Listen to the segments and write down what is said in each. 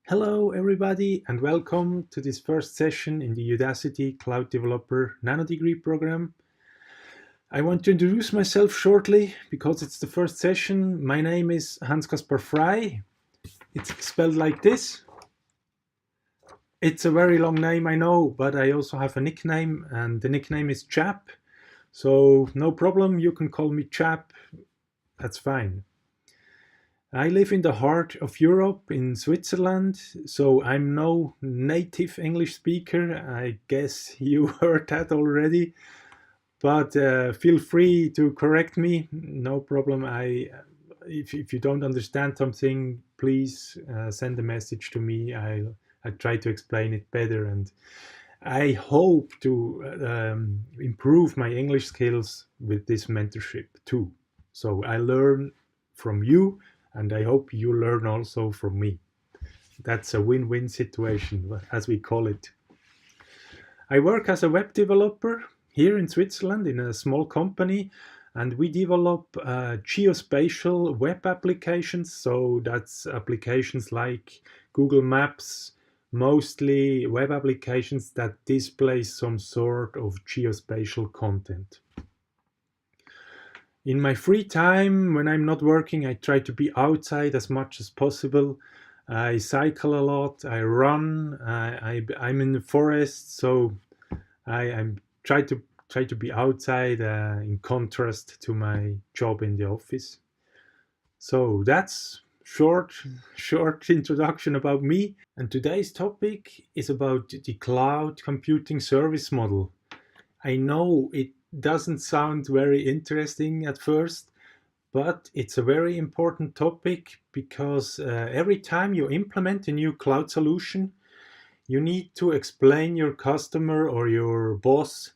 Hello, everybody, and welcome to this first session in the Udacity Cloud Developer Nano Degree program. I want to introduce myself shortly because it's the first session. My name is Hans-Kaspar Frey. It's spelled like this. It's a very long name, I know, but I also have a nickname, and the nickname is Chap. So, no problem, you can call me Chap. That's fine. I live in the heart of Europe in Switzerland, so I'm no native English speaker. I guess you heard that already, but feel free to correct me. No problem. If you don't understand something, please send a message to me. I'll try to explain it better, and I hope to improve my English skills with this mentorship too. So I learn from you, and I hope you learn also from me. That's a win-win situation, as we call it. I work as a web developer here in Switzerland in a small company, and we develop geospatial web applications. So that's applications like Google Maps, mostly web applications that display some sort of geospatial content. In my free time, when I'm not working, I try to be outside as much as possible. I cycle a lot, I run, I'm in the forest, so I'm try to be outside in contrast to my job in the office. So that's short introduction about me. And today's topic is about the cloud computing service model. I know it doesn't sound very interesting at first, but it's a very important topic because every time you implement a new cloud solution, you need to explain your customer or your boss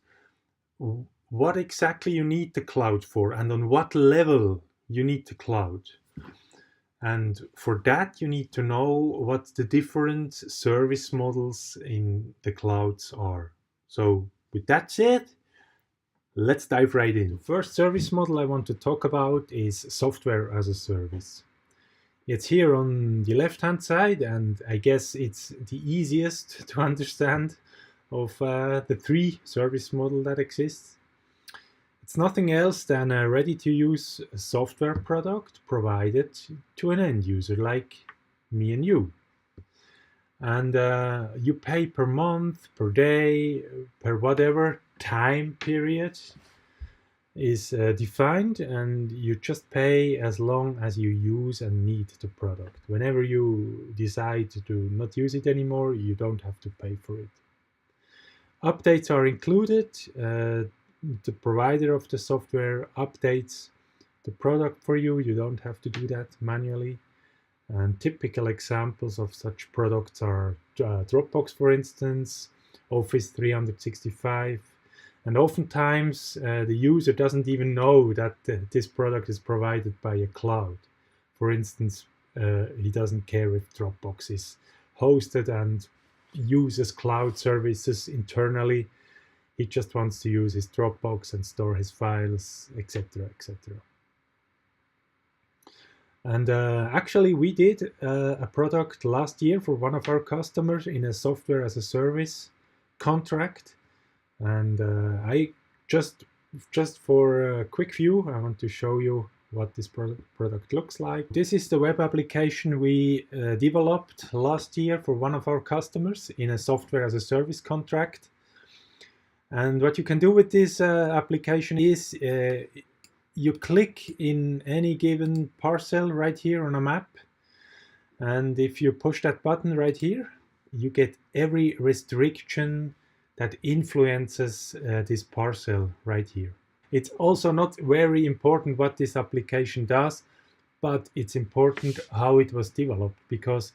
what exactly you need the cloud for and on what level you need the cloud. And for that, you need to know what the different service models in the clouds are. So, with that said, let's dive right in. The first service model I want to talk about is software as a service. It's here on the left-hand side, and I guess it's the easiest to understand of the three service model that exists. It's nothing else than a ready-to-use software product provided to an end user like me and you. And you pay per month, per day, per whatever time period is defined, and you just pay as long as you use and need the product. Whenever you decide to not use it anymore, you don't have to pay for it. Updates are included. The provider of the software updates the product for you. You don't have to do that manually. And typical examples of such products are Dropbox, for instance, Office 365. And oftentimes, the user doesn't even know that this product is provided by a cloud. For instance, he doesn't care if Dropbox is hosted and uses cloud services internally. He just wants to use his Dropbox and store his files, etc., etc. And actually, we did a product last year for one of our customers in a software as a service contract. And I just for a quick view, I want to show you what this product looks like. This is the web application we developed last year for one of our customers in a software as a service contract. And what you can do with this application is you click in any given parcel right here on a map. And if you push that button right here, you get every restriction that influences this parcel right here. It's also not very important what this application does, but it's important how it was developed, because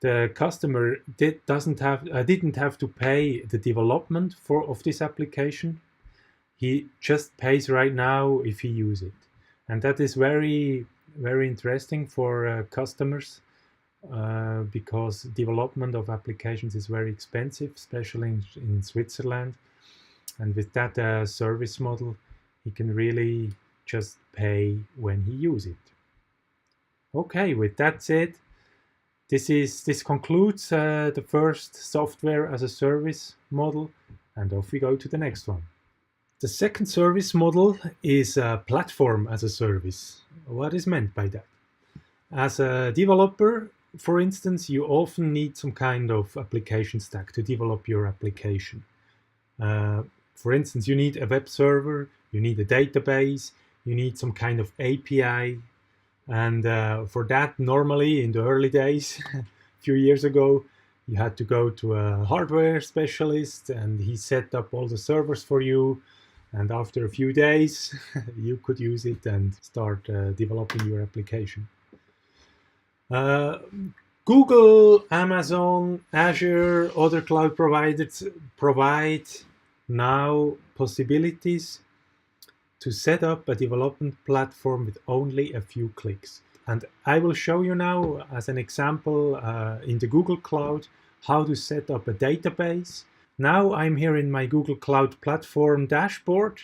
the customer didn't have to pay the development of this application. He just pays right now if he uses it, and that is very, very interesting for customers because development of applications is very expensive, especially in Switzerland. And with that service model, he can really just pay when he uses it. Okay, with that said, This concludes the first software as a service model, and off we go to the next one. The second service model is a platform as a service. What is meant by that? As a developer, for instance, you often need some kind of application stack to develop your application. For instance, you need a web server, you need a database, you need some kind of API. And for that, normally in the early days, a few years ago, you had to go to a hardware specialist and he set up all the servers for you. And after a few days, you could use it and start developing your application. Google, Amazon, Azure, other cloud providers provide now possibilities to set up a development platform with only a few clicks. And I will show you now as an example in the Google Cloud how to set up a database. Now I'm here in my Google Cloud Platform dashboard,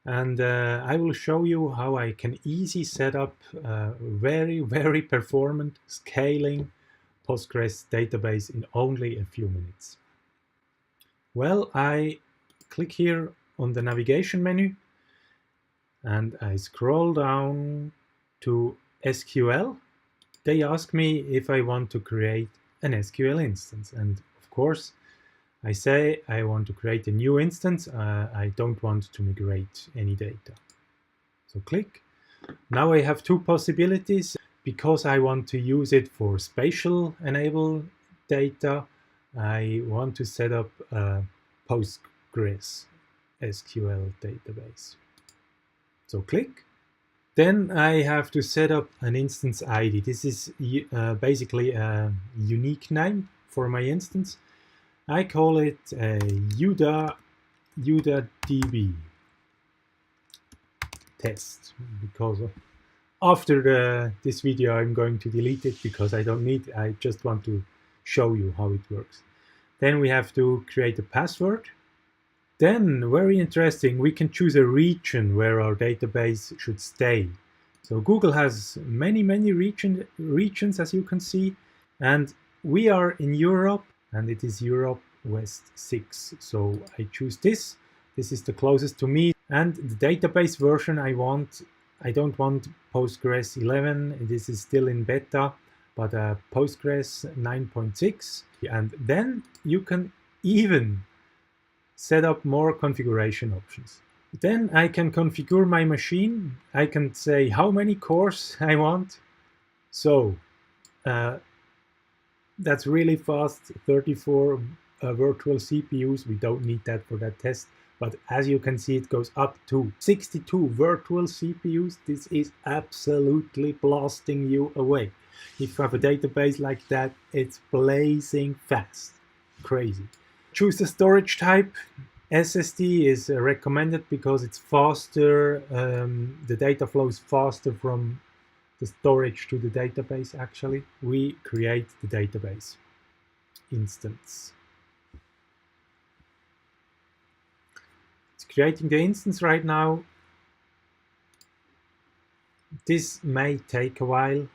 and I will show you how I can easily set up a very performant scaling Postgres database in only a few minutes. Well, I click here on the navigation menu and I scroll down to SQL. They ask me if I want to create an SQL instance, and of course I say I want to create a new instance. I don't want to migrate any data. So click. Now I have two possibilities. Because I want to use it for spatial enabled data, I want to set up a Postgres SQL database. So click. Then I have to set up an instance ID. This is basically a unique name for my instance. I call it udadb test, because after this video I'm going to delete it because I don't need it. I just want to show you how it works. Then we have to create a password. Then, very interesting, we can choose a region where our database should stay. So Google has many regions, as you can see, and we are in Europe, and it is Europe West 6. So I choose this. This is the closest to me, and the database version I don't want Postgres 11. This is still in beta, but Postgres 9.6. And then you can even set up more configuration options. Then I can configure my machine. I can say how many cores I want. So that's really fast, 34 virtual CPUs. We don't need that for that test. But as you can see, it goes up to 62 virtual CPUs. This is absolutely blasting you away. If you have a database like that, it's blazing fast. Crazy. Choose the storage type. SSD is recommended because it's faster. The data flows faster from the storage to the database, actually. We create the database instance. It's creating the instance right now. This may take a while.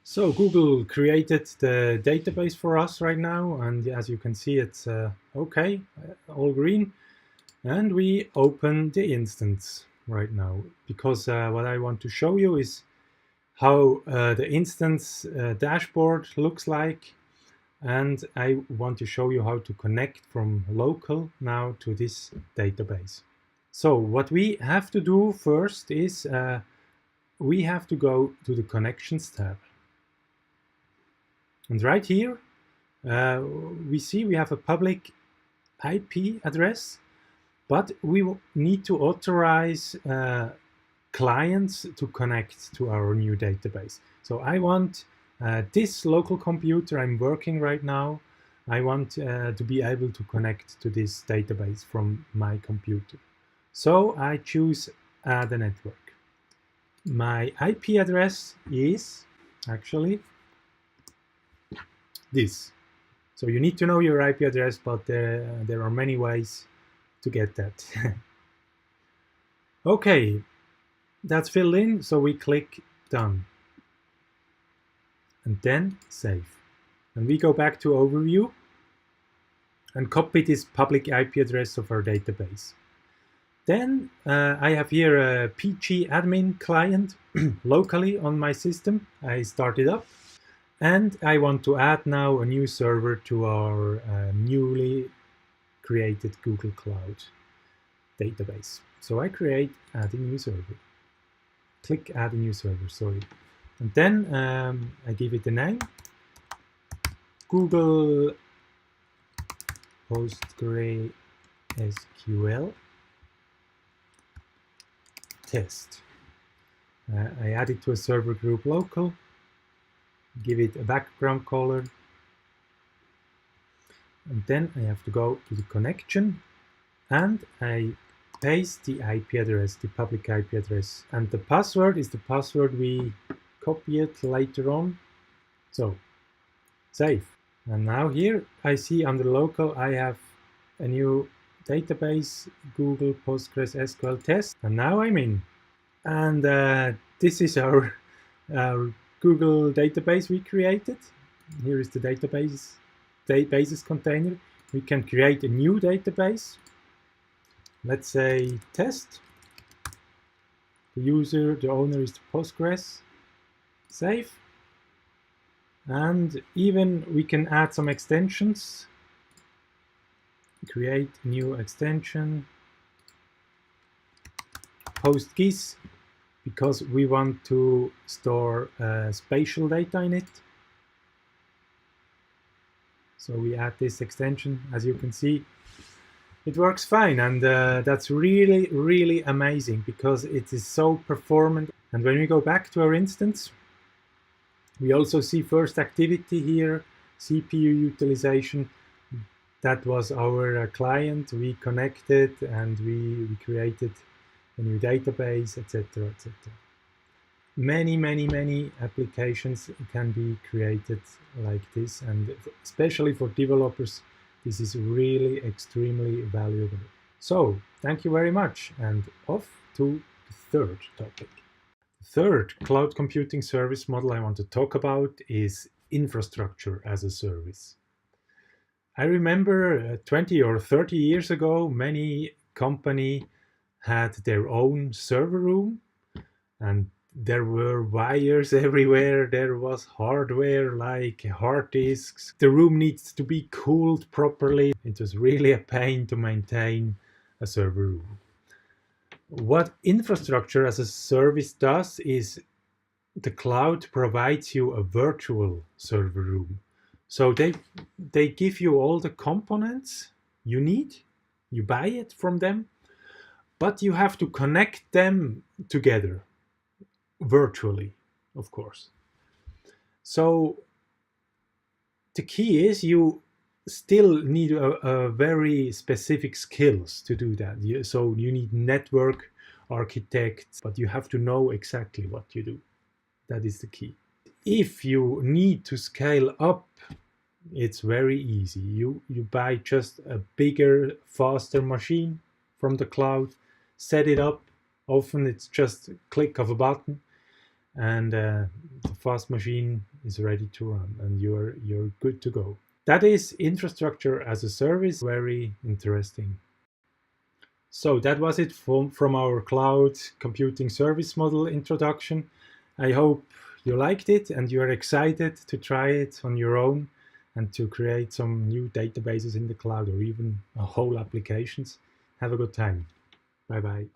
So Google created the database for us right now, and as you can see, it's okay, all green. And we open the instance right now, because what I want to show you is how the instance dashboard looks like, and I want to show you how to connect from local now to this database. So what we have to do first is we have to go to the Connections tab. And right here, we see we have a public IP address, but we need to authorize clients to connect to our new database. So I want this local computer I'm working right now, I want to be able to connect to this database from my computer. So I choose Add a Network. My IP address is actually this. So you need to know your IP address, but there are many ways to get that. Okay, that's filled in, so we click Done. and then save. And we go back to overview and copy this public IP address of our database. Then I have here a PG admin client locally on my system. I start it up, and I want to add now a new server to our newly created Google Cloud database. So I create add a new server. Click add a new server, sorry. And then I give it a name, Google PostgreSQL test. I add it to a server group local, give it a background color, and then I have to go to the connection and I paste the IP address, the public IP address, and the password is the password we copied later on. So save. And now here I see under local I have a new database, Google PostgreSQL test, and now I'm in. And this is our Google database we created. Here is the databases container. We can create a new database. Let's say test. The owner is the Postgres. Save. And even we can add some extensions. Create new extension. PostGIS, because we want to store spatial data in it. So we add this extension. As you can see, it works fine, and that's really, really amazing because it is so performant. And when we go back to our instance, we also see first activity here, CPU utilization. That was our client. We connected and we created a new database, etc., etc. Many applications can be created like this, and especially for developers, this is really extremely valuable. So thank you very much, and off to the third topic. The third cloud computing service model I want to talk about is infrastructure as a service. I remember 20 or 30 years ago, many companies had their own server room, and there were wires everywhere. There was hardware like hard disks. The room needs to be cooled properly. It was really a pain to maintain a server room. What infrastructure as a service does is the cloud provides you a virtual server room. So they give you all the components you need. You buy it from them, but you have to connect them together. Virtually, of course. So the key is you still need a very specific skills to do that. So you need network architects, but you have to know exactly what you do. That is the key. If you need to scale up, it's very easy. You buy just a bigger, faster machine from the cloud, set it up. Often it's just a click of a button, and the fast machine is ready to run, and you're good to go. That is infrastructure as a service. Very interesting. So that was it from our cloud computing service model introduction. I hope you liked it and you're excited to try it on your own and to create some new databases in the cloud or even whole applications. Have a good time. Bye bye.